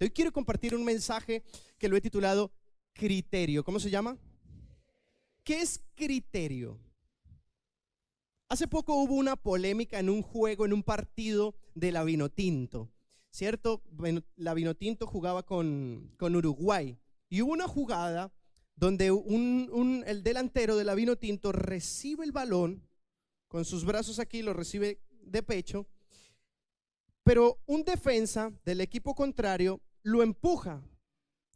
Hoy quiero compartir un mensaje que lo he titulado Criterio. ¿Cómo se llama? ¿Qué es criterio? Hace poco hubo una polémica en un juego, en un partido de la Vinotinto, ¿cierto? La Vinotinto jugaba con Uruguay y hubo una jugada donde el delantero de la Vinotinto recibe el balón con sus brazos aquí, lo recibe de pecho, pero un defensa del equipo contrario lo empuja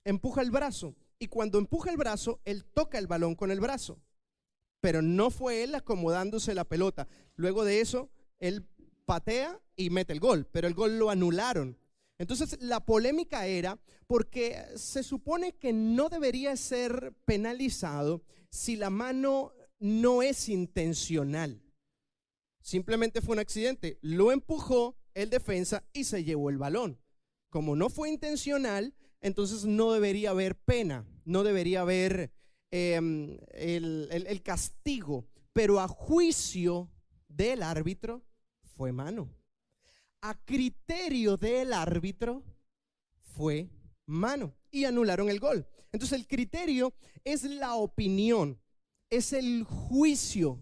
el brazo, y cuando empuja el brazo, él toca el balón con el brazo, pero no fue él acomodándose la pelota. Luego de eso, él patea y mete el gol, pero el gol lo anularon. Entonces la polémica era porque se supone que no debería ser penalizado si la mano no es intencional. Simplemente fue un accidente, lo empujó el defensa y se llevó el balón. Como no fue intencional, entonces no debería haber pena, no debería haber el castigo, pero a juicio del árbitro fue mano. A criterio del árbitro fue mano y anularon el gol. Entonces el criterio es la opinión, es el juicio,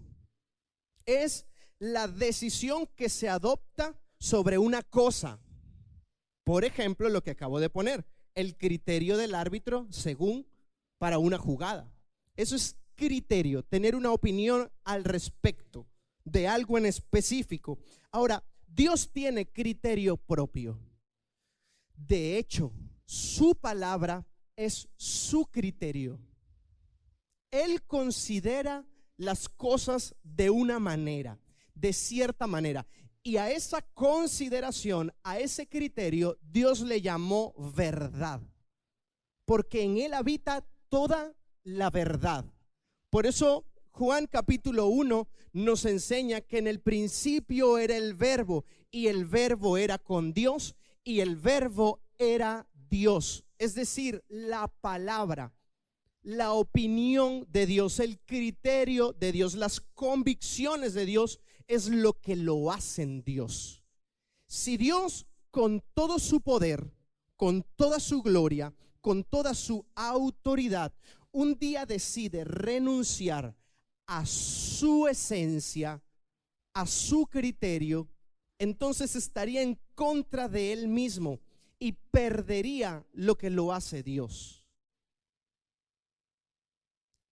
es la decisión que se adopta sobre una cosa. Por ejemplo, lo que acabo de poner, el criterio del árbitro según para una jugada. Eso es criterio, tener una opinión al respecto de algo en específico. Ahora, Dios tiene criterio propio. De hecho, su palabra es su criterio. Él considera las cosas de una manera, de cierta manera, y a esa consideración, a ese criterio, Dios le llamó verdad, porque en él habita toda la verdad. Por eso Juan capítulo 1 nos enseña que en el principio era el verbo, y el verbo era con Dios, y el verbo era Dios. Es decir, la palabra, la opinión de Dios, el criterio de Dios, las convicciones de Dios es lo que lo hacen Dios. Si Dios, con todo su poder, con toda su gloria, con toda su autoridad, un día decide renunciar a su esencia, a su criterio, entonces estaría en contra de él mismo y perdería lo que lo hace Dios.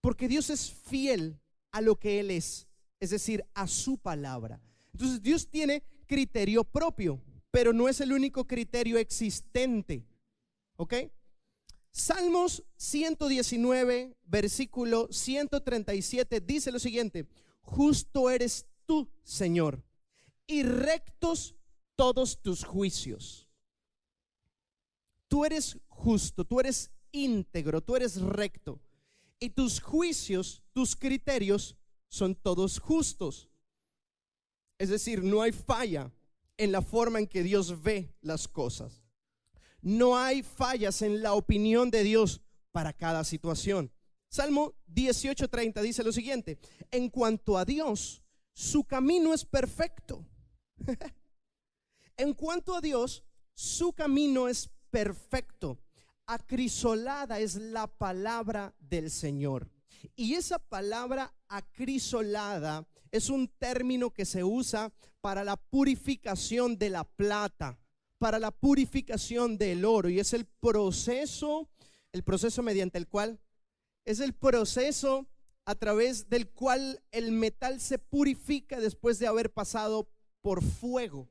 Porque Dios es fiel a lo que Él es decir, a su palabra. Entonces Dios tiene criterio propio, pero no es el único criterio existente. ¿Ok? Salmos 119, versículo 137 dice lo siguiente: justo eres tú, Señor, y rectos todos tus juicios. Tú eres justo, tú eres íntegro, tú eres recto, y tus juicios, tus criterios son todos justos. Es decir, no hay falla en la forma en que Dios ve las cosas. No hay fallas en la opinión de Dios para cada situación. Salmo 18:30 dice lo siguiente: en cuanto a Dios, su camino es perfecto. En cuanto a Dios, su camino es perfecto. Acrisolada es la palabra del Señor. Y esa palabra acrisolada es un término que se usa para la purificación de la plata, para la purificación del oro, y es el proceso mediante el cual, es el proceso a través del cual el metal se purifica después de haber pasado por fuego.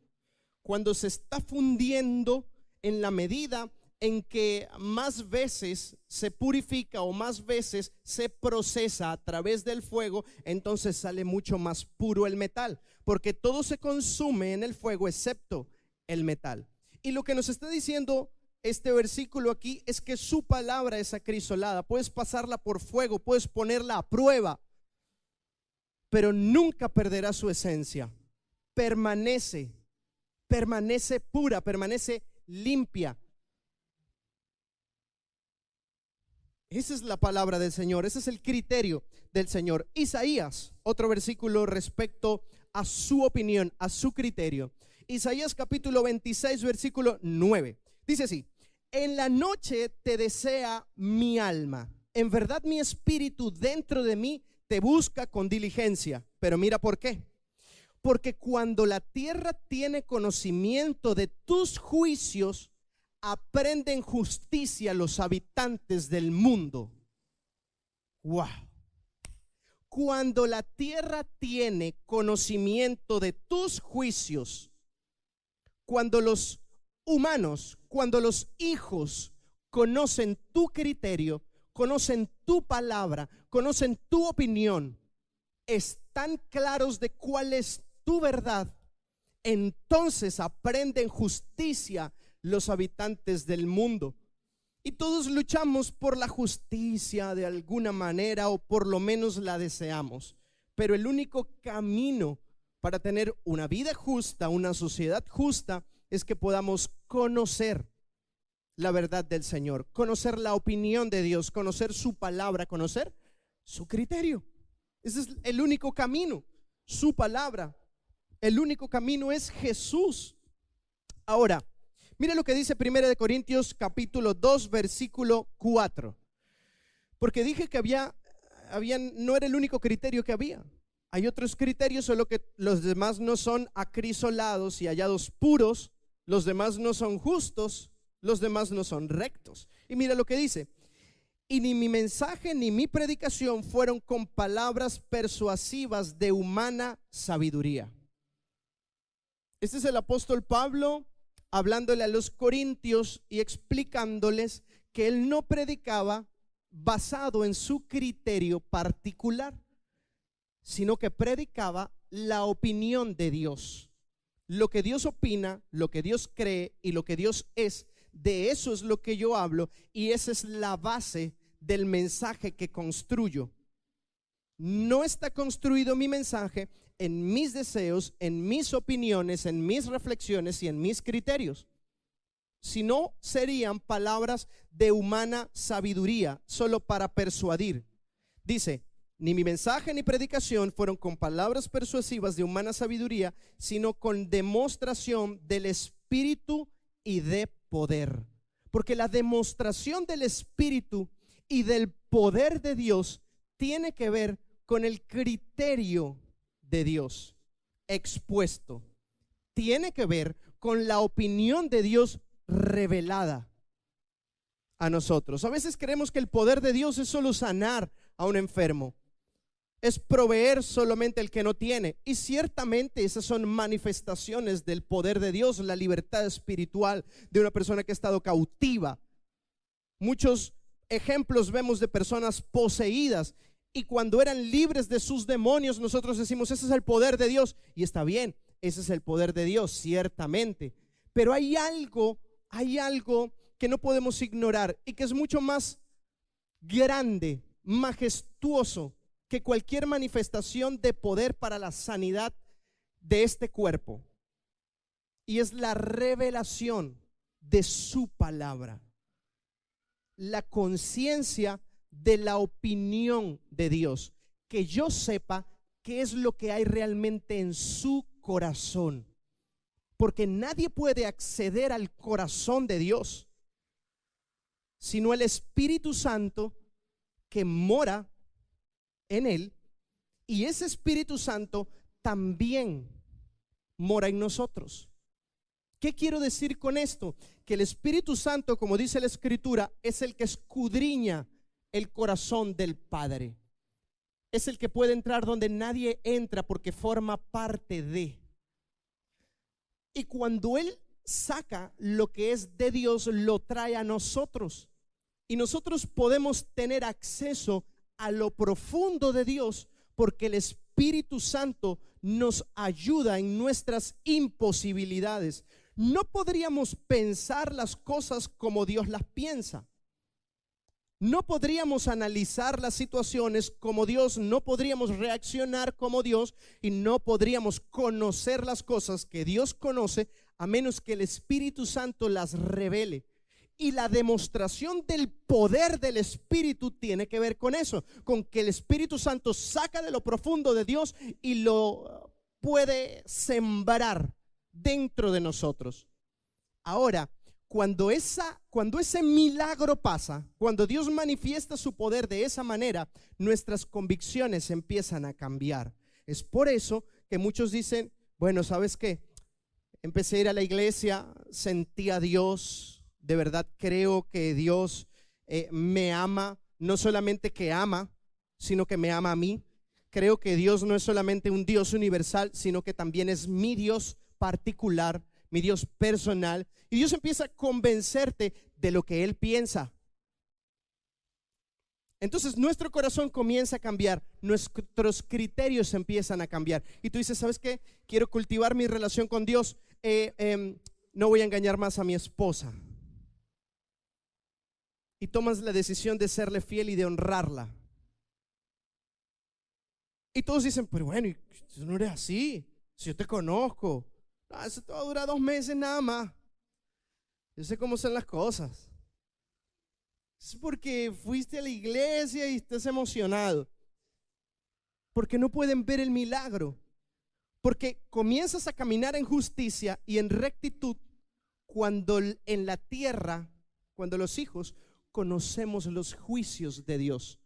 Cuando se está fundiendo, en la medida en que más veces se purifica o más veces se procesa a través del fuego, entonces sale mucho más puro el metal, porque todo se consume en el fuego excepto el metal. Y lo que nos está diciendo este versículo aquí es que su palabra es acrisolada. Puedes pasarla por fuego, puedes ponerla a prueba, pero nunca perderá su esencia. Permanece pura, permanece limpia. Esa es la palabra del Señor, ese es el criterio del Señor. Isaías, otro versículo respecto a su opinión, a su criterio. Isaías capítulo 26, versículo 9. Dice así: en la noche te desea mi alma. En verdad mi espíritu dentro de mí te busca con diligencia. Pero mira por qué. Porque cuando la tierra tiene conocimiento de tus juicios, aprenden justicia los habitantes del mundo. Wow. Cuando la tierra tiene conocimiento de tus juicios, cuando los humanos, cuando los hijos conocen tu criterio, conocen tu palabra, conocen tu opinión, están claros de cuál es tu verdad, entonces aprenden justicia los habitantes del mundo. Y todos luchamos por la justicia de alguna manera, o por lo menos la deseamos. Pero el único camino para tener una vida justa, una sociedad justa, es que podamos conocer la verdad del Señor, conocer la opinión de Dios, conocer su palabra, conocer su criterio. Ese es el único camino, su palabra. El único camino es Jesús. Ahora, mire lo que dice 1 Corintios capítulo 2 versículo 4. Porque dije que no era el único criterio que había. Hay otros criterios, solo que los demás no son acrisolados y hallados puros. Los demás no son justos, los demás no son rectos. Y mira lo que dice: y ni mi mensaje ni mi predicación fueron con palabras persuasivas de humana sabiduría. Este es el apóstol Pablo hablándole a los corintios y explicándoles que él no predicaba basado en su criterio particular, sino que predicaba la opinión de Dios. Lo que Dios opina, lo que Dios cree y lo que Dios es, de eso es lo que yo hablo, y esa es la base del mensaje que construyo. No está construido mi mensaje en mis deseos, en mis opiniones, en mis reflexiones y en mis criterios, sino serían palabras de humana sabiduría, solo para persuadir. Dice: ni mi mensaje ni predicación fueron con palabras persuasivas de humana sabiduría, sino con demostración del Espíritu y de poder. Porque la demostración del Espíritu y del poder de Dios tiene que ver con el criterio de Dios expuesto. Tiene que ver con la opinión de Dios revelada a nosotros. A veces creemos que el poder de Dios es solo sanar a un enfermo, es proveer solamente el que no tiene. Y ciertamente esas son manifestaciones del poder de Dios, la libertad espiritual de una persona que ha estado cautiva. Muchos ejemplos vemos de personas poseídas, y cuando eran libres de sus demonios, nosotros decimos: ese es el poder de Dios. Y está bien, ese es el poder de Dios, ciertamente. Pero hay algo que no podemos ignorar, y que es mucho más grande, majestuoso que cualquier manifestación de poder para la sanidad de este cuerpo, y es la revelación de su palabra, la conciencia de la opinión de Dios, que yo sepa qué es lo que hay realmente en su corazón, porque nadie puede acceder al corazón de Dios sino el Espíritu Santo que mora en él, y ese Espíritu Santo también mora en nosotros. ¿Qué quiero decir con esto? Que el Espíritu Santo, como dice la Escritura, es el que escudriña el corazón del Padre. Es el que puede entrar donde nadie entra, porque forma parte de. Y cuando Él saca lo que es de Dios, lo trae a nosotros. Y nosotros podemos tener acceso a lo profundo de Dios, porque el Espíritu Santo nos ayuda en nuestras imposibilidades. No podríamos pensar las cosas como Dios las piensa. No podríamos analizar las situaciones como Dios, no podríamos reaccionar como Dios, y no podríamos conocer las cosas que Dios conoce a menos que el Espíritu Santo las revele. Y la demostración del poder del Espíritu tiene que ver con eso, con que el Espíritu Santo saca de lo profundo de Dios y lo puede sembrar dentro de nosotros. Ahora, cuando ese milagro pasa, cuando Dios manifiesta su poder de esa manera, nuestras convicciones empiezan a cambiar. Es por eso que muchos dicen, bueno, ¿sabes qué? Empecé a ir a la iglesia, sentí a Dios, de verdad creo que Dios me ama, no solamente que ama, sino que me ama a mí. Creo que Dios no es solamente un Dios universal, sino que también es mi Dios particular, mi Dios personal. Y Dios empieza a convencerte de lo que Él piensa. Entonces nuestro corazón comienza a cambiar, nuestros criterios empiezan a cambiar. Y tú dices, ¿sabes qué? Quiero cultivar mi relación con Dios. No voy a engañar más a mi esposa. Y tomas la decisión de serle fiel y de honrarla. Y todos dicen, pero bueno, tú no eres así, si yo te conozco. No, eso te va a durar 2 meses nada más. Yo sé cómo son las cosas. Es porque fuiste a la iglesia y estás emocionado. Porque no pueden ver el milagro. Porque comienzas a caminar en justicia y en rectitud cuando en la tierra, cuando los hijos conocemos los juicios de Dios.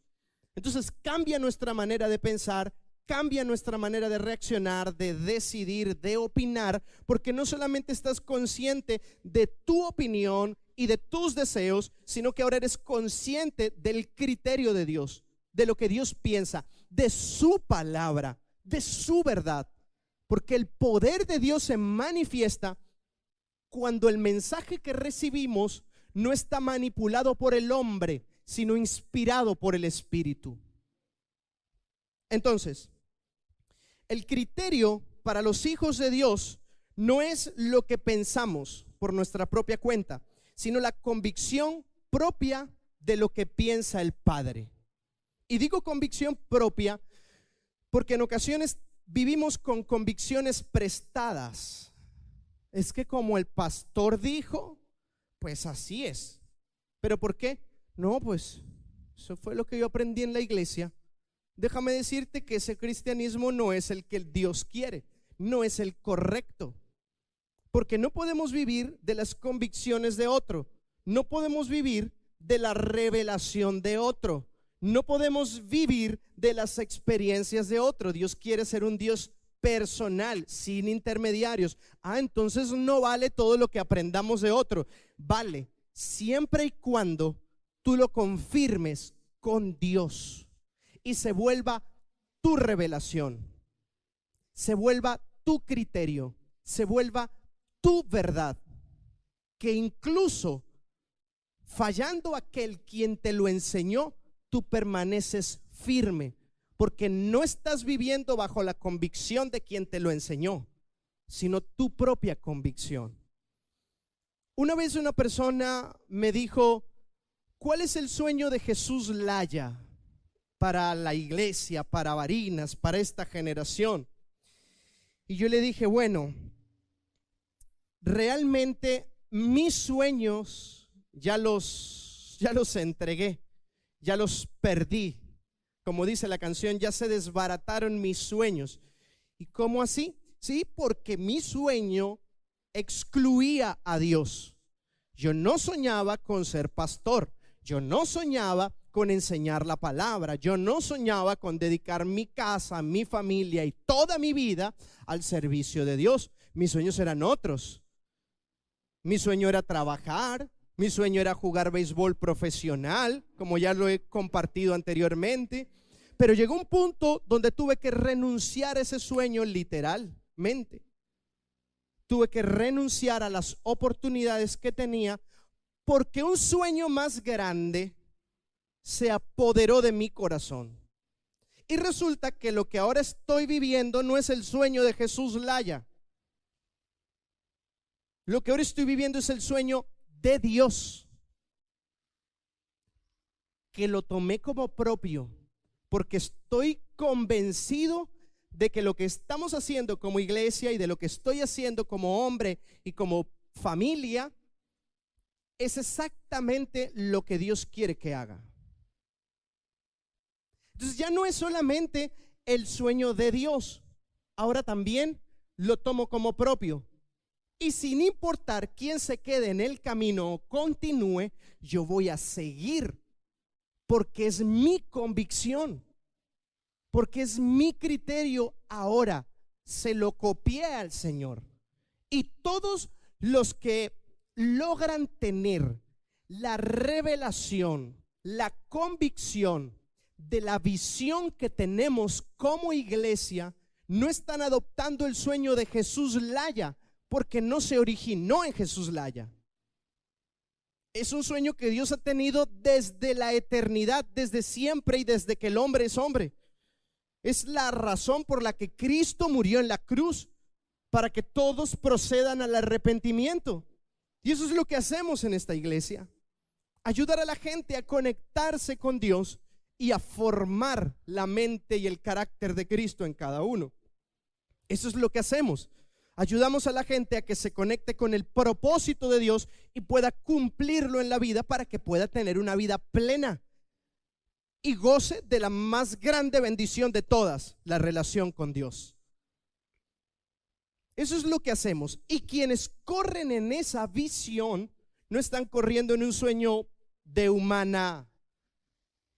Entonces cambia nuestra manera de pensar, cambia nuestra manera de reaccionar, de decidir, de opinar, porque no solamente estás consciente de tu opinión y de tus deseos, sino que ahora eres consciente del criterio de Dios, de lo que Dios piensa, de su palabra, de su verdad, porque el poder de Dios se manifiesta cuando el mensaje que recibimos no está manipulado por el hombre, sino inspirado por el Espíritu. Entonces, el criterio para los hijos de Dios no es lo que pensamos por nuestra propia cuenta, sino la convicción propia de lo que piensa el Padre. Y digo convicción propia porque en ocasiones vivimos con convicciones prestadas. Es que como el pastor dijo, pues así es. ¿Pero por qué? No, pues eso fue lo que yo aprendí en la iglesia. Déjame decirte que ese cristianismo no es el que Dios quiere, no es el correcto. Porque no podemos vivir de las convicciones de otro, no podemos vivir de la revelación de otro, no podemos vivir de las experiencias de otro. Dios quiere ser un Dios personal, sin intermediarios. Entonces no vale todo lo que aprendamos de otro. Vale, siempre y cuando tú lo confirmes con Dios y se vuelva tu revelación, se vuelva tu criterio, se vuelva tu verdad, que incluso fallando aquel quien te lo enseñó, tú permaneces firme, porque no estás viviendo bajo la convicción de quien te lo enseñó, sino tu propia convicción. Una vez una persona me dijo, ¿cuál es el sueño de Jesús Laya para la iglesia, para Barinas, para esta generación? Y yo le dije, bueno, realmente mis sueños ya los entregué, ya los perdí. Como dice la canción, ya se desbarataron mis sueños. ¿Y cómo así? Sí, porque mi sueño excluía a Dios. Yo no soñaba con ser pastor, yo no soñaba con enseñar la palabra, yo no soñaba con dedicar mi casa, mi familia y toda mi vida al servicio de Dios. Mis sueños eran otros. Mi sueño era trabajar, mi sueño era jugar béisbol profesional, como ya lo he compartido anteriormente. Pero llegó un punto donde tuve que renunciar a ese sueño literalmente. Tuve que renunciar a las oportunidades que tenía porque un sueño más grande se apoderó de mi corazón. Y resulta que lo que ahora estoy viviendo no es el sueño de Jesús Laya. Lo que ahora estoy viviendo es el sueño de Dios, que lo tomé como propio, porque estoy convencido de que lo que estamos haciendo como iglesia y de lo que estoy haciendo como hombre y como familia es exactamente lo que Dios quiere que haga. Entonces ya no es solamente el sueño de Dios, ahora también lo tomo como propio. Y sin importar quién se quede en el camino o continúe, yo voy a seguir, porque es mi convicción, porque es mi criterio. Ahora se lo copié al Señor. Y todos los que logran tener la revelación, la convicción de la visión que tenemos como iglesia, no están adoptando el sueño de Jesús Laya, porque no se originó en Jesús Laya. Es un sueño que Dios ha tenido desde la eternidad, desde siempre y desde que el hombre es hombre. Es la razón por la que Cristo murió en la cruz, para que todos procedan al arrepentimiento. Y eso es lo que hacemos en esta iglesia: ayudar a la gente a conectarse con Dios y a formar la mente y el carácter de Cristo en cada uno. Eso es lo que hacemos. Ayudamos a la gente a que se conecte con el propósito de Dios y pueda cumplirlo en la vida, para que pueda tener una vida plena y goce de la más grande bendición de todas, la relación con Dios. Eso es lo que hacemos. Y quienes corren en esa visión no están corriendo en un sueño de humana,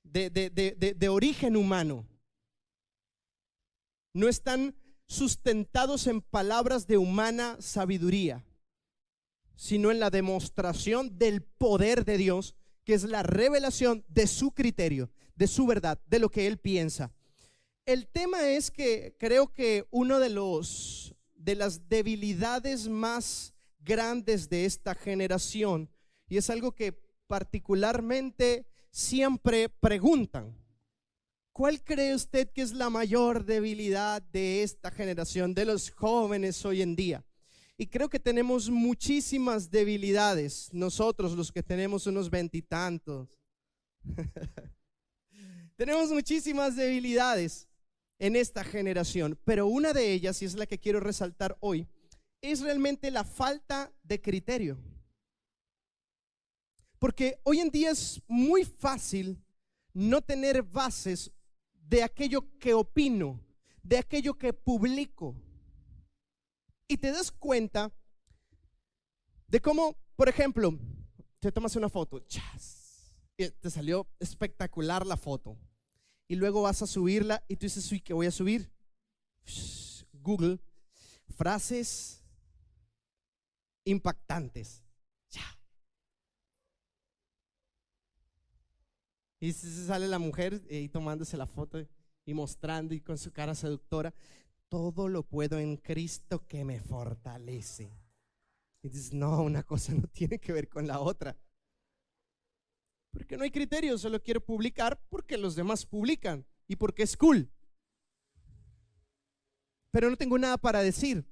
de origen humano. No están sustentados en palabras de humana sabiduría, sino en la demostración del poder de Dios, que es la revelación de su criterio, de su verdad, de lo que Él piensa. El tema es que creo que uno de las debilidades más grandes de esta generación, y es algo que particularmente siempre preguntan: ¿cuál cree usted que es la mayor debilidad de esta generación, de los jóvenes hoy en día? Y creo que tenemos muchísimas debilidades, nosotros los que tenemos unos veintitantos. Tenemos muchísimas debilidades en esta generación, pero una de ellas, y es la que quiero resaltar hoy, es realmente la falta de criterio. Porque hoy en día es muy fácil no tener bases de aquello que opino, de aquello que publico. Y te das cuenta de cómo, por ejemplo, te tomas una foto, ¡chas!, y te salió espectacular la foto, y luego vas a subirla y tú dices: uy, ¿qué voy a subir? Google, frases impactantes. Y sale la mujer ahí tomándose la foto y mostrando, y con su cara seductora: todo lo puedo en Cristo que me fortalece. Y dices: no, una cosa no tiene que ver con la otra. Porque no hay criterio, solo quiero publicar porque los demás publican y porque es cool. Pero no tengo nada para decir,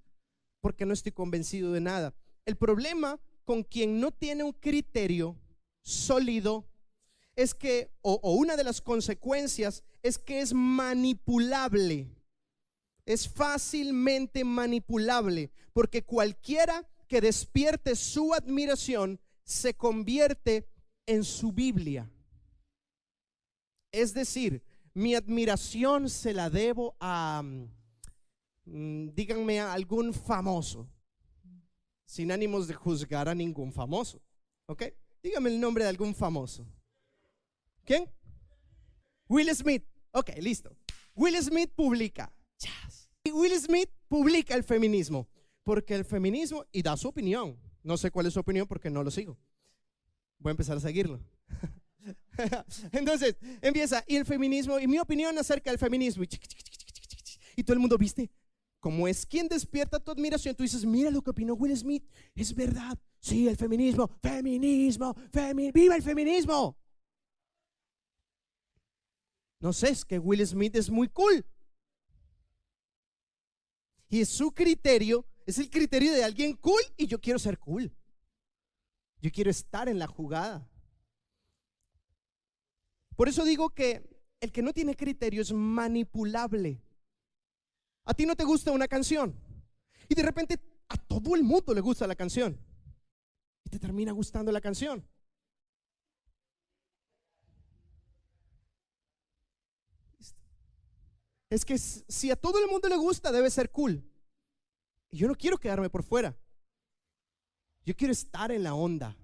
porque no estoy convencido de nada. El problema con quien no tiene un criterio sólido es que, o una de las consecuencias es que es manipulable. Es fácilmente manipulable, porque cualquiera que despierte su admiración se convierte en su Biblia. Es decir, mi admiración se la debo a, díganme, a algún famoso, sin ánimos de juzgar a ningún famoso, ¿ok? Dígame el nombre de algún famoso. ¿Quién? Will Smith. Ok, listo. Will Smith publica. Y Will Smith publica el feminismo, porque el feminismo, y da su opinión. No sé cuál es su opinión porque no lo sigo. Voy a empezar a seguirlo. Entonces empieza: y el feminismo, y mi opinión acerca del feminismo, y todo el mundo, ¿viste? Como es quien despierta tu admiración, tú dices: mira lo que opinó Will Smith, es verdad. Sí, el feminismo, viva el feminismo. No sé, es que Will Smith es muy cool. Y su criterio es el criterio de alguien cool, y yo quiero ser cool. Yo quiero estar en la jugada. Por eso digo que el que no tiene criterio es manipulable. A ti no te gusta una canción y de repente a todo el mundo le gusta la canción y te termina gustando la canción. Es que si a todo el mundo le gusta, debe ser cool. Y yo no quiero quedarme por fuera. Yo quiero estar en la onda.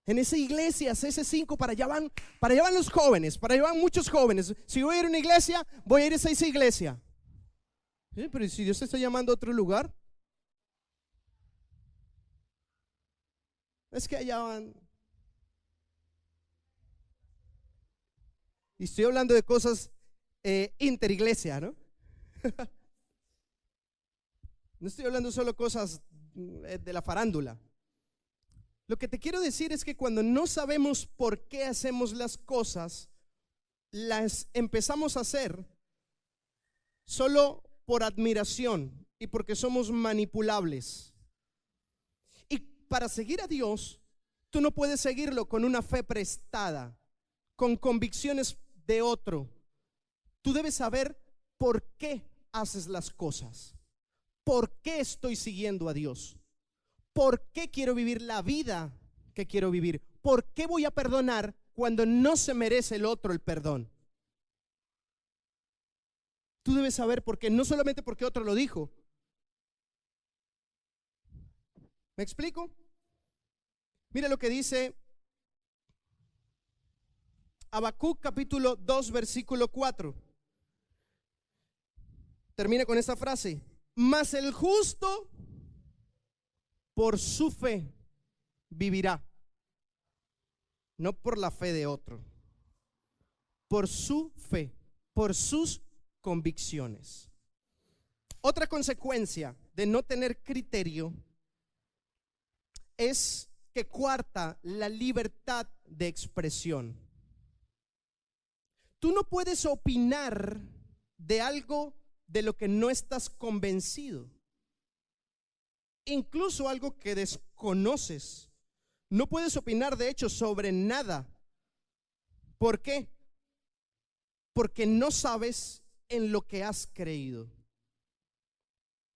En esa iglesia, CS5, para allá van los jóvenes, para allá van muchos jóvenes. Si voy a ir a una iglesia, voy a ir a esa iglesia. ¿Sí? Pero si Dios te está llamando a otro lugar, es que allá van. Y estoy hablando de cosas interiglesia, ¿no? No estoy hablando solo cosas de la farándula. Lo que te quiero decir es que cuando no sabemos por qué hacemos las cosas, las empezamos a hacer solo por admiración y porque somos manipulables. Y para seguir a Dios, tú no puedes seguirlo con una fe prestada, con convicciones de otro. Tú debes saber por qué haces las cosas. ¿Por qué estoy siguiendo a Dios? ¿Por qué quiero vivir la vida que quiero vivir? ¿Por qué voy a perdonar cuando no se merece el otro el perdón? Tú debes saber por qué, no solamente porque otro lo dijo. ¿Me explico? Mira lo que dice Habacuc capítulo 2 versículo 4. Termina con esta frase: mas el justo por su fe vivirá, no por la fe de otro, por su fe, por sus convicciones. Otra consecuencia de no tener criterio es que coarta la libertad de expresión. Tú no puedes opinar de algo de lo que no estás convencido. Incluso algo que desconoces. No puedes opinar, de hecho, sobre nada. ¿Por qué? Porque no sabes en lo que has creído.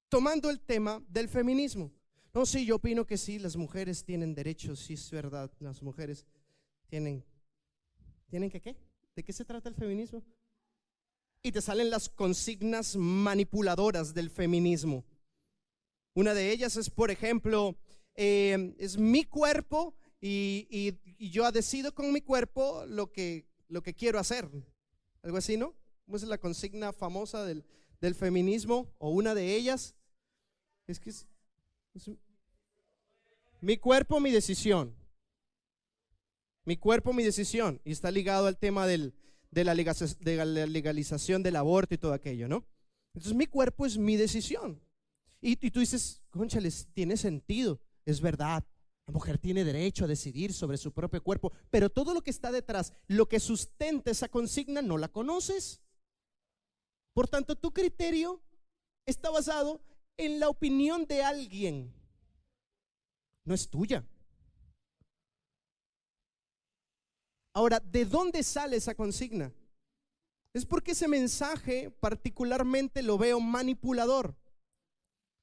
Tomando el tema del feminismo. No, sí, yo opino que sí, las mujeres tienen derechos, sí es verdad, las mujeres tienen que ¿qué? ¿De qué se trata el feminismo? Y te salen las consignas manipuladoras del feminismo. Una de ellas es, por ejemplo, es mi cuerpo y yo decido con mi cuerpo lo que quiero hacer. Algo así, ¿no? ¿Cómo es la consigna famosa del feminismo? O una de ellas. Es que es mi cuerpo, mi decisión. Mi cuerpo, mi decisión. Y está ligado al tema de la legalización del aborto y todo aquello, ¿no? Entonces mi cuerpo es mi decisión. Y tú dices, cónchales, tiene sentido, es verdad. La mujer tiene derecho a decidir sobre su propio cuerpo, pero todo lo que está detrás, lo que sustenta esa consigna, no la conoces. Por tanto, tu criterio está basado en la opinión de alguien, no es tuya. Ahora, ¿de dónde sale esa consigna? Es porque ese mensaje particularmente lo veo manipulador.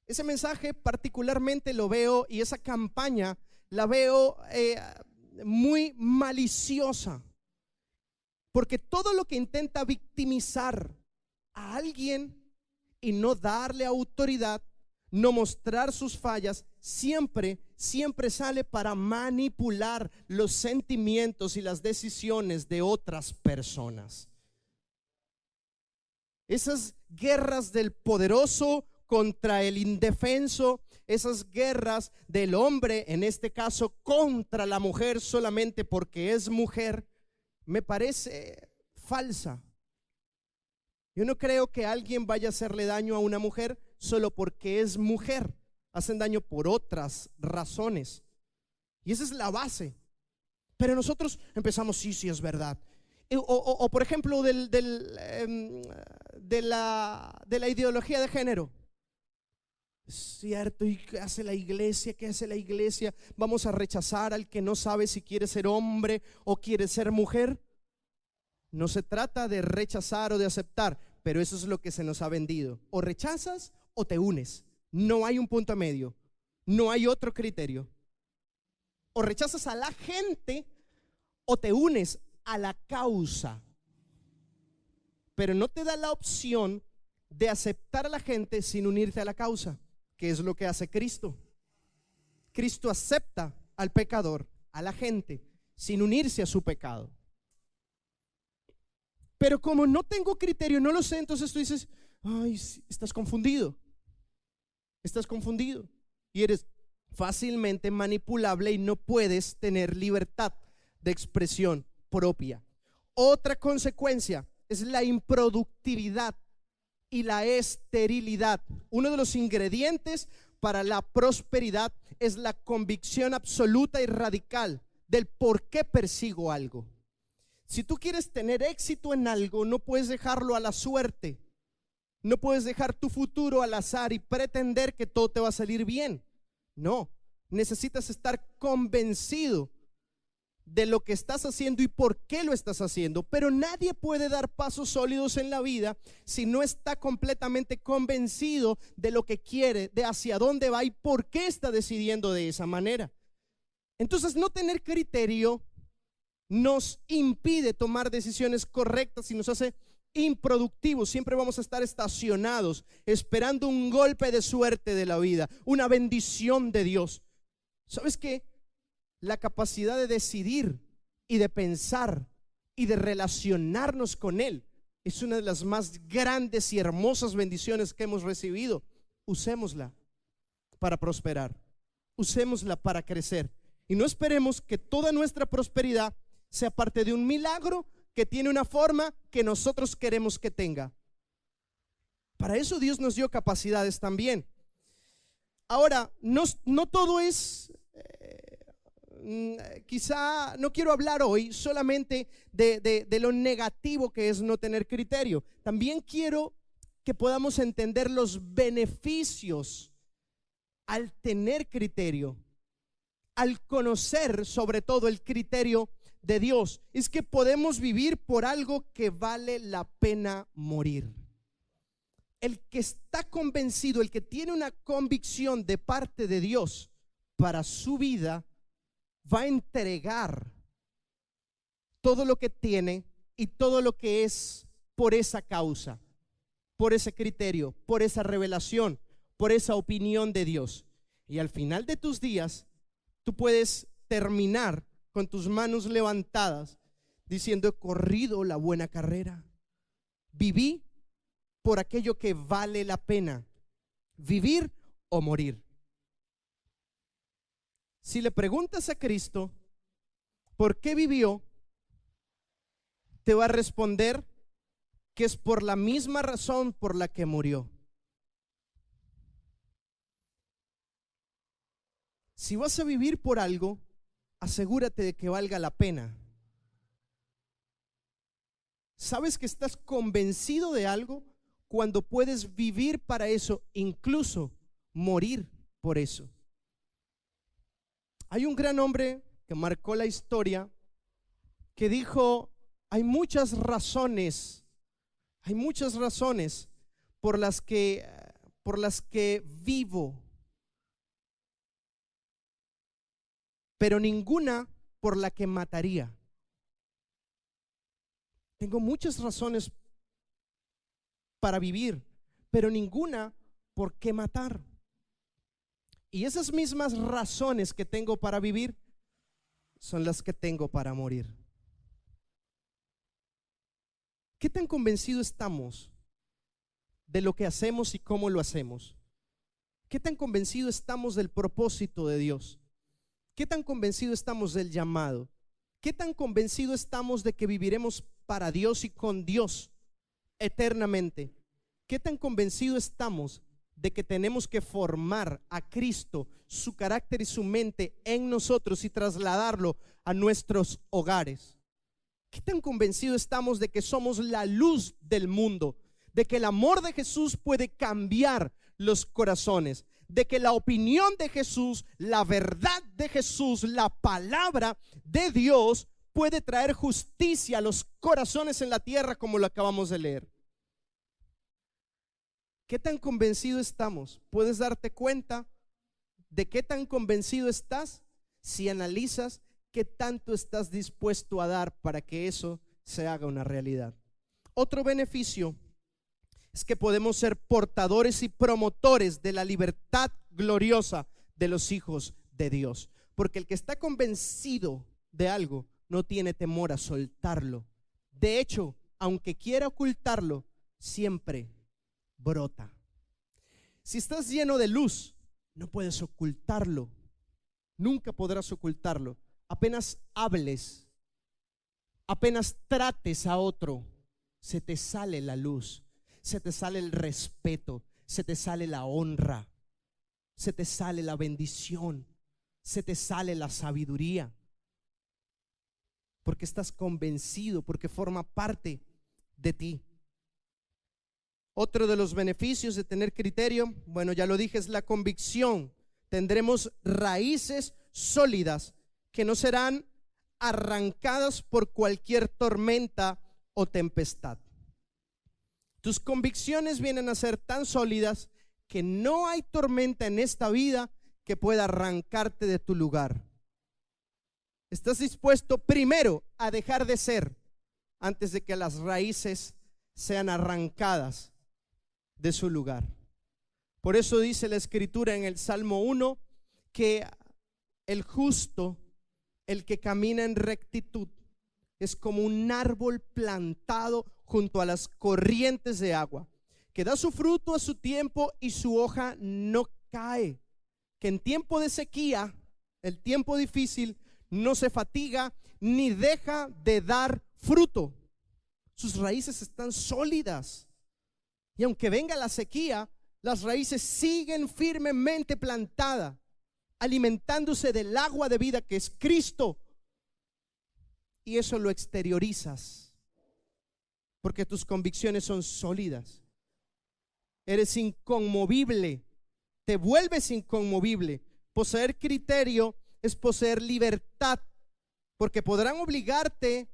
Ese mensaje particularmente lo veo, y esa campaña la veo muy maliciosa. Porque todo lo que intenta victimizar a alguien y no darle autoridad, no mostrar sus fallas, siempre sale para manipular los sentimientos y las decisiones de otras personas. Esas guerras del poderoso contra el indefenso, esas guerras del hombre, en este caso contra la mujer solamente porque es mujer, me parece falsa. Yo no creo que alguien vaya a hacerle daño a una mujer solo porque es mujer. Hacen daño por otras razones. Y esa es la base. Pero nosotros empezamos, sí, es verdad. O por ejemplo, de la ideología de género. Es cierto, ¿y qué hace la iglesia? ¿Qué hace la iglesia? ¿Vamos a rechazar al que no sabe si quiere ser hombre o quiere ser mujer? No se trata de rechazar o de aceptar, pero eso es lo que se nos ha vendido. O rechazas o te unes. No hay un punto medio. No hay otro criterio. O rechazas a la gente o te unes a la causa. Pero no te da la opción de aceptar a la gente sin unirte a la causa, que es lo que hace Cristo. Cristo acepta al pecador, a la gente, sin unirse a su pecado. Pero como no tengo criterio, no lo sé, entonces tú dices, ay, estás confundido y eres fácilmente manipulable y no puedes tener libertad de expresión propia. Otra consecuencia es la improductividad y la esterilidad. Uno de los ingredientes para la prosperidad es la convicción absoluta y radical del por qué persigo algo. Si tú quieres tener éxito en algo, no puedes dejarlo a la suerte. No puedes dejar tu futuro al azar y pretender que todo te va a salir bien. No, necesitas estar convencido de lo que estás haciendo y por qué lo estás haciendo. Pero nadie puede dar pasos sólidos en la vida si no está completamente convencido de lo que quiere, de hacia dónde va y por qué está decidiendo de esa manera. Entonces, no tener criterio nos impide tomar decisiones correctas y nos hace improductivos. Siempre vamos a estar estacionados esperando un golpe de suerte de la vida, una bendición de Dios. ¿Sabes qué? La capacidad de decidir y de pensar y de relacionarnos con Él es una de las más grandes y hermosas bendiciones que hemos recibido. Usémosla para prosperar, usémosla para crecer y no esperemos que toda nuestra prosperidad sea parte de un milagro que tiene una forma que nosotros queremos que tenga. Para eso Dios nos dio capacidades también. Ahora, no todo es, quizá no quiero hablar hoy solamente de lo negativo que es no tener criterio. También quiero que podamos entender los beneficios al tener criterio, al conocer sobre todo el criterio de Dios. Es que podemos vivir por algo que vale la pena morir. El que está convencido, el que tiene una convicción de parte de Dios para su vida, va a entregar todo lo que tiene y todo lo que es por esa causa, por ese criterio, por esa revelación, por esa opinión de Dios. Y al final de tus días, tú puedes terminar con tus manos levantadas diciendo: he corrido la buena carrera, viví por aquello que vale la pena, vivir o morir. Si le preguntas a Cristo por qué vivió, te va a responder que es por la misma razón por la que murió. Si vas a vivir por algo, asegúrate de que valga la pena. ¿Sabes que estás convencido de algo cuando puedes vivir para eso, incluso morir por eso? Hay un gran hombre que marcó la historia que dijo: hay muchas razones por las que vivo, pero ninguna por la que mataría. Tengo muchas razones para vivir, pero ninguna por qué matar. Y esas mismas razones que tengo para vivir son las que tengo para morir. ¿Qué tan convencidos estamos de lo que hacemos y cómo lo hacemos? ¿Qué tan convencidos estamos del propósito de Dios? ¿Qué tan convencidos estamos del llamado? ¿Qué tan convencidos estamos de que viviremos para Dios y con Dios eternamente? ¿Qué tan convencidos estamos de que tenemos que formar a Cristo, su carácter y su mente en nosotros y trasladarlo a nuestros hogares? ¿Qué tan convencidos estamos de que somos la luz del mundo? De que el amor de Jesús puede cambiar los corazones, de que la opinión de Jesús, la verdad de Jesús, la palabra de Dios puede traer justicia a los corazones en la tierra, como lo acabamos de leer. ¿Qué tan convencido estamos? Puedes darte cuenta de qué tan convencido estás si analizas qué tanto estás dispuesto a dar para que eso se haga una realidad. Otro beneficio es que podemos ser portadores y promotores de la libertad gloriosa de los hijos de Dios. Porque el que está convencido de algo no tiene temor a soltarlo. De hecho, aunque quiera ocultarlo, siempre brota. Si estás lleno de luz, no puedes ocultarlo. Nunca podrás ocultarlo. Apenas hables, apenas trates a otro, se te sale la luz, se te sale el respeto, se te sale la honra, se te sale la bendición, se te sale la sabiduría. Porque estás convencido, porque forma parte de ti. Otro de los beneficios de tener criterio, bueno, ya lo dije, es la convicción. Tendremos raíces sólidas que no serán arrancadas por cualquier tormenta o tempestad. Tus convicciones vienen a ser tan sólidas que no hay tormenta en esta vida que pueda arrancarte de tu lugar. Estás dispuesto primero a dejar de ser antes de que las raíces sean arrancadas de su lugar. Por eso dice la Escritura en el Salmo 1 que el justo, el que camina en rectitud, es como un árbol plantado junto a las corrientes de agua, que da su fruto a su tiempo y su hoja no cae, que en tiempo de sequía, el tiempo difícil, no se fatiga ni deja de dar fruto. Sus raíces están sólidas y aunque venga la sequía, las raíces siguen firmemente plantadas, alimentándose del agua de vida que es Cristo. Y eso lo exteriorizas porque tus convicciones son sólidas. Eres inconmovible, te vuelves inconmovible. Poseer criterio es poseer libertad, porque podrán obligarte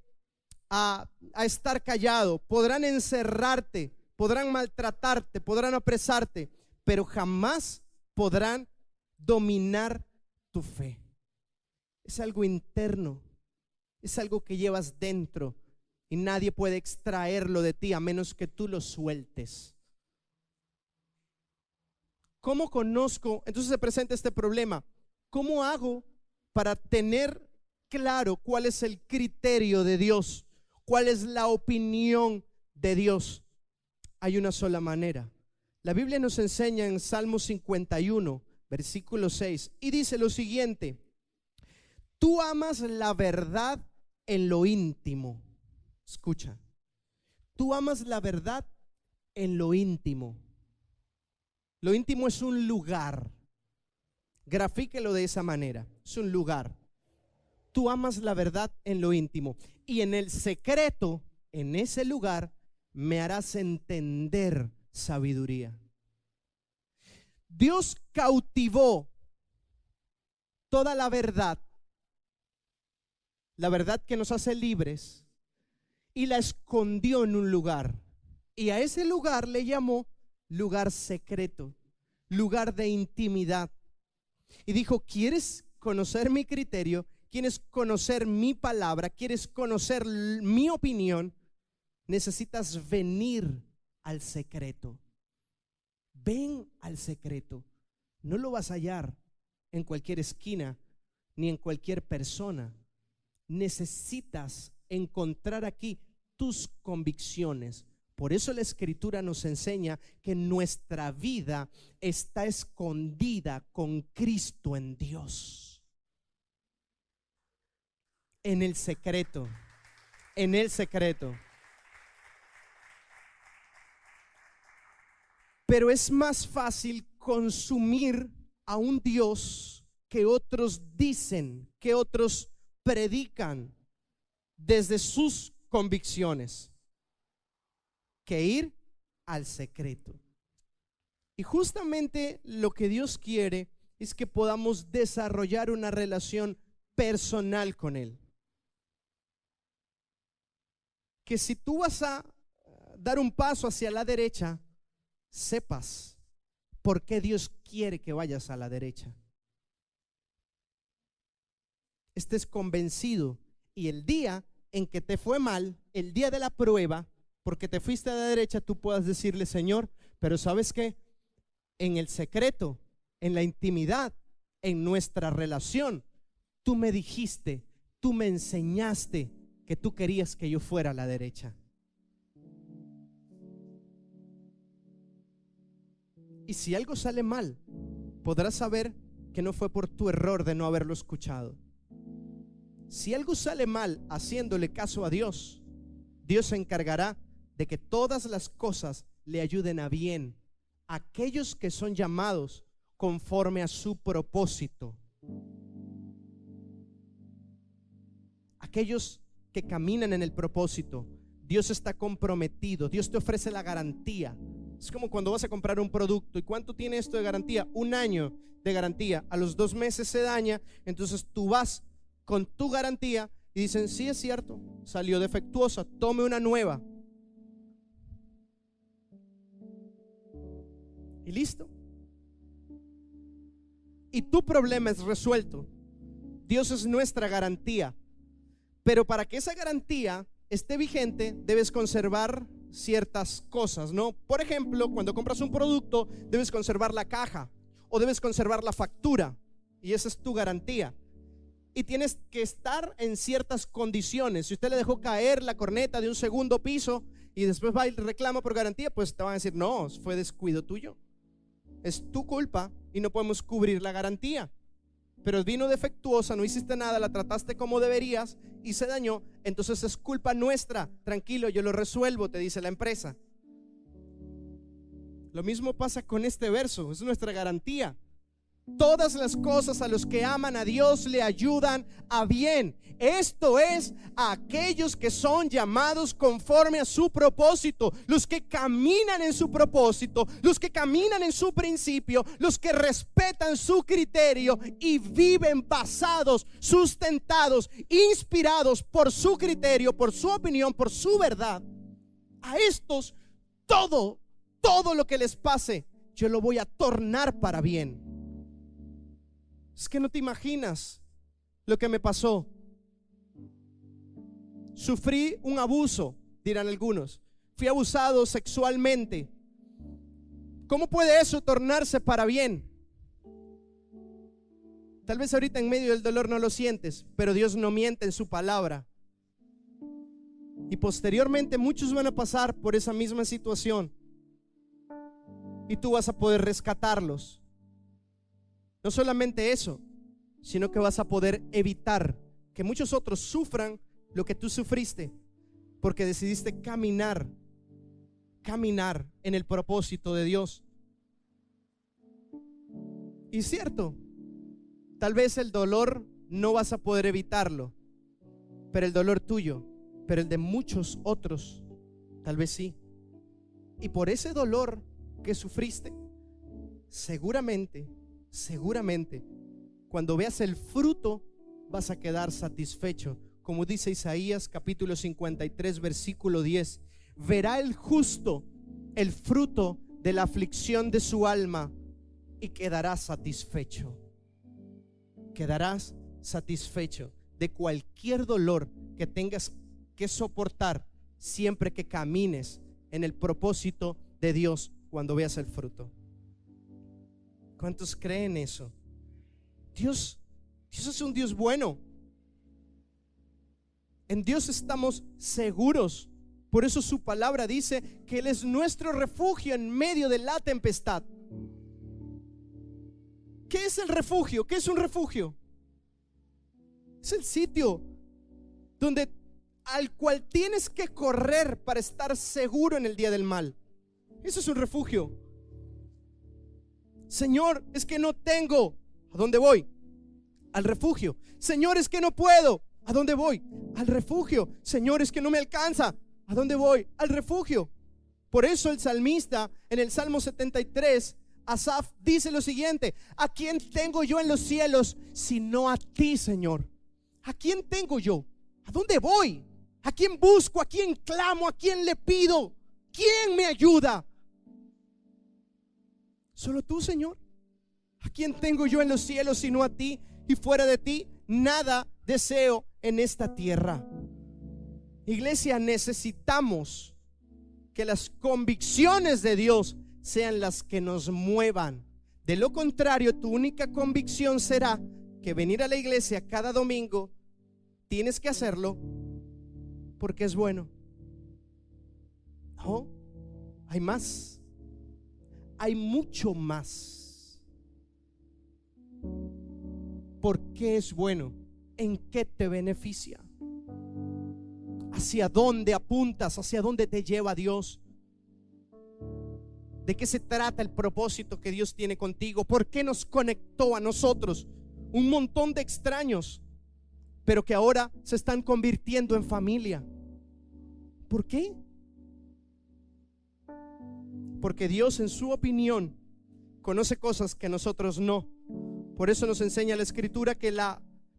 a estar callado, podrán encerrarte, podrán maltratarte, podrán apresarte, pero jamás podrán dominar tu fe. Es algo interno, es algo que llevas dentro y nadie puede extraerlo de ti a menos que tú lo sueltes. ¿Cómo conozco? Entonces se presenta este problema. ¿Cómo hago para tener claro cuál es el criterio de Dios? ¿Cuál es la opinión de Dios? Hay una sola manera. La Biblia nos enseña en Salmo 51, versículo 6, y dice lo siguiente: tú amas la verdad en lo íntimo. Escucha, tú amas la verdad en lo íntimo. Lo íntimo es un lugar. Grafíquelo de esa manera. Es un lugar. Tú amas la verdad en lo íntimo. Y en el secreto, en ese lugar, me harás entender sabiduría. Dios cautivó toda la verdad que nos hace libres, y la escondió en un lugar. Y a ese lugar le llamó lugar secreto, lugar de intimidad. Y dijo: ¿quieres conocer mi criterio? ¿Quieres conocer mi palabra? ¿Quieres conocer mi opinión? Necesitas venir al secreto. Ven al secreto. No lo vas a hallar en cualquier esquina ni en cualquier persona. Necesitas encontrar aquí tus convicciones. Por eso la Escritura nos enseña que nuestra vida está escondida con Cristo en Dios. En el secreto. En el secreto. Pero es más fácil consumir a un Dios que otros dicen, que otros predican desde sus convicciones, que ir al secreto. Y justamente lo que Dios quiere es que podamos desarrollar una relación personal con Él. Que si tú vas a dar un paso hacia la derecha, sepas por qué Dios quiere que vayas a la derecha. Estés convencido, y el día en que te fue mal, el día de la prueba, porque te fuiste a la derecha, tú puedas decirle: Señor, pero ¿sabes qué? En el secreto, en la intimidad, en nuestra relación. Tú me dijiste, tú me enseñaste que tú querías que yo fuera a la derecha. Y si algo sale mal, podrás saber que no fue por tu error de no haberlo escuchado. Si algo sale mal haciéndole caso a Dios, Dios se encargará de que todas las cosas le ayuden a bien a aquellos que son llamados conforme a su propósito. Aquellos que caminan en el propósito, Dios está comprometido, Dios te ofrece la garantía. Es como cuando vas a comprar un producto. ¿Y cuánto tiene esto de garantía? 1 año de garantía. A los 2 meses se daña, entonces tú vas con tu garantía y dicen, sí, es cierto, salió defectuosa, tome una nueva. Y listo. Y tu problema es resuelto. Dios es nuestra garantía. Pero para que esa garantía esté vigente, debes conservar ciertas cosas, ¿no? Por ejemplo, cuando compras un producto, debes conservar la caja o debes conservar la factura, y esa es tu garantía. Y tienes que estar en ciertas condiciones. Si usted le dejó caer la corneta de un segundo piso y después va y reclama por garantía, pues te van a decir, no, fue descuido tuyo, es tu culpa y no podemos cubrir la garantía. Pero vino defectuosa, no hiciste nada, la trataste como deberías y se dañó, entonces es culpa nuestra. Tranquilo, yo lo resuelvo, te dice la empresa. Lo mismo pasa con este verso, es nuestra garantía. Todas las cosas a los que aman a Dios le ayudan a bien. Esto es, a aquellos que son llamados conforme a su propósito, los que caminan en su propósito, los que caminan en su principio, los que respetan su criterio y viven basados, sustentados, inspirados por su criterio, por su opinión, por su verdad. A estos todo lo que les pase, yo lo voy a tornar para bien. Es que no te imaginas lo que me pasó. Sufrí un abuso, dirán algunos. Fui abusado sexualmente. ¿Cómo puede eso tornarse para bien? Tal vez ahorita en medio del dolor no lo sientes, pero Dios no miente en su palabra. Y posteriormente muchos van a pasar por esa misma situación y tú vas a poder rescatarlos. No solamente eso, sino que vas a poder evitar que muchos otros sufran lo que tú sufriste, porque decidiste caminar en el propósito de Dios. Y es cierto, tal vez el dolor no vas a poder evitarlo, pero el dolor tuyo, pero el de muchos otros, tal vez sí. Y por ese dolor que sufriste, seguramente, cuando veas el fruto, vas a quedar satisfecho. Como dice Isaías capítulo 53 versículo 10, verá el justo el fruto de la aflicción de su alma y quedará satisfecho. Quedarás satisfecho de cualquier dolor que tengas que soportar siempre que camines en el propósito de Dios cuando veas el fruto. ¿Cuántos creen eso? Dios es un Dios bueno. En Dios estamos seguros. Por eso su palabra dice que Él es nuestro refugio en medio de la tempestad. ¿Qué es el refugio? ¿Qué es un refugio? Es el sitio al cual tienes que correr para estar seguro en el día del mal. Eso es un refugio. Señor, es que no tengo. ¿A dónde voy? Al refugio. Señor, es que no puedo. ¿A dónde voy? Al refugio. Señor, es que no me alcanza. ¿A dónde voy? Al refugio. Por eso el salmista en el Salmo 73, Asaf, dice lo siguiente: ¿a quién tengo yo en los cielos sino a ti, Señor? ¿A quién tengo yo? ¿A dónde voy? ¿A quién busco? ¿A quién clamo? ¿A quién le pido? ¿Quién me ayuda? Solo tú, Señor. ¿A quién tengo yo en los cielos sino a ti? Y fuera de ti nada deseo en esta tierra. Iglesia, necesitamos que las convicciones de Dios sean las que nos muevan. De lo contrario, tu única convicción será que venir a la iglesia cada domingo tienes que hacerlo porque es bueno. No, hay más. Hay mucho más. ¿Por qué es bueno? ¿En qué te beneficia? ¿Hacia dónde apuntas? ¿Hacia dónde te lleva Dios? ¿De qué se trata el propósito que Dios tiene contigo? ¿Por qué nos conectó a nosotros? Un montón de extraños, pero que ahora se están convirtiendo en familia. ¿Por qué? Porque Dios, en su opinión, conoce cosas que nosotros no. Por eso nos enseña la Escritura que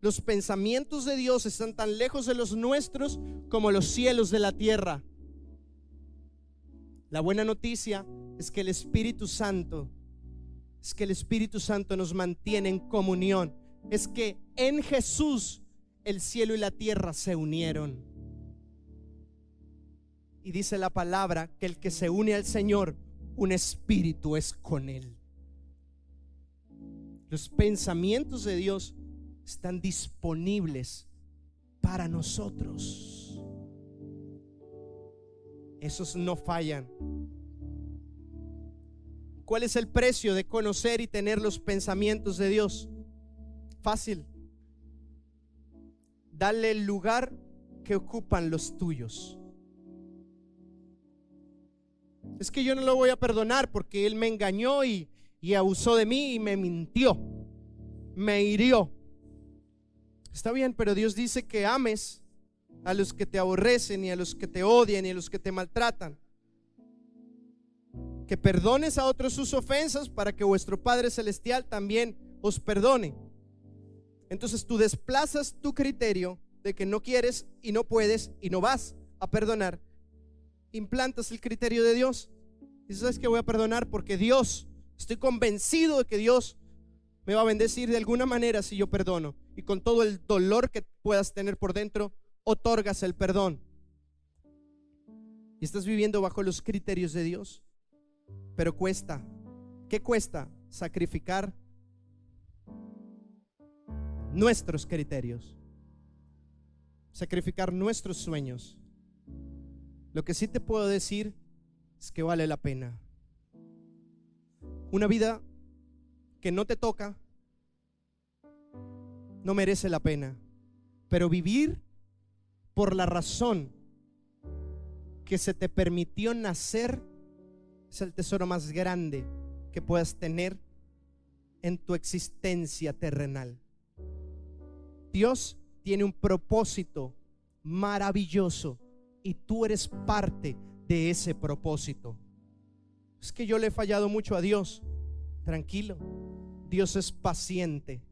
los pensamientos de Dios están tan lejos de los nuestros como los cielos de la tierra. La buena noticia es que el Espíritu Santo nos mantiene en comunión. Es que en Jesús el cielo y la tierra se unieron. Y dice la palabra que el que se une al Señor, un espíritu es con él. Los pensamientos de Dios están disponibles para nosotros. Esos no fallan. ¿Cuál es el precio de conocer y tener los pensamientos de Dios? Fácil. Dale el lugar que ocupan los tuyos. Es que yo no lo voy a perdonar porque él me engañó y abusó de mí y me mintió, me hirió. Está bien, pero Dios dice que ames a los que te aborrecen y a los que te odian y a los que te maltratan, que perdones a otros sus ofensas para que vuestro Padre Celestial también os perdone. Entonces tú desplazas tu criterio de que no quieres y no puedes y no vas a perdonar. Implantas el criterio de Dios. Y sabes que voy a perdonar porque Dios, estoy convencido de que Dios me va a bendecir de alguna manera si yo perdono. Y con todo el dolor que puedas tener por dentro, otorgas el perdón. Y estás viviendo bajo los criterios de Dios. Pero cuesta. ¿Qué cuesta? Sacrificar nuestros criterios, sacrificar nuestros sueños. Lo que sí te puedo decir es que vale la pena. Una vida que no te toca no merece la pena, pero vivir por la razón que se te permitió nacer es el tesoro más grande que puedas tener en tu existencia terrenal. Dios tiene un propósito maravilloso y tú eres parte de ese propósito. Es que yo le he fallado mucho a Dios. Tranquilo, Dios es paciente.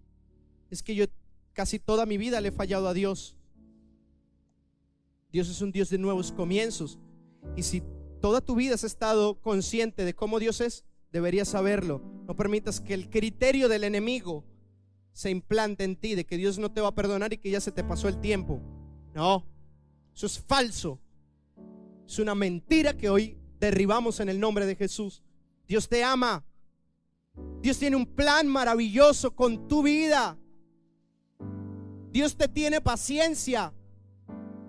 Es que yo casi toda mi vida le he fallado a Dios. Dios es un Dios de nuevos comienzos. Y si toda tu vida has estado consciente de cómo Dios es, deberías saberlo. No permitas que el criterio del enemigo se implante en ti de que Dios no te va a perdonar y que ya se te pasó el tiempo. No, eso es falso. Es una mentira que hoy derribamos en el nombre de Jesús. Dios te ama. Dios tiene un plan maravilloso con tu vida. Dios te tiene paciencia.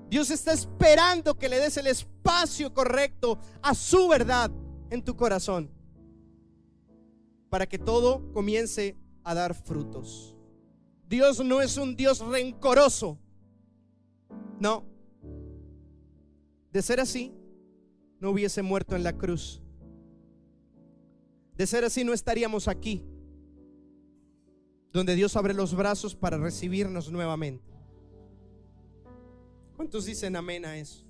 Dios está esperando que le des el espacio correcto a su verdad en tu corazón para que todo comience a dar frutos. Dios no es un Dios rencoroso. No. De ser así, no hubiese muerto en la cruz. De ser así, no estaríamos aquí, donde Dios abre los brazos para recibirnos nuevamente. ¿Cuántos dicen amén a eso?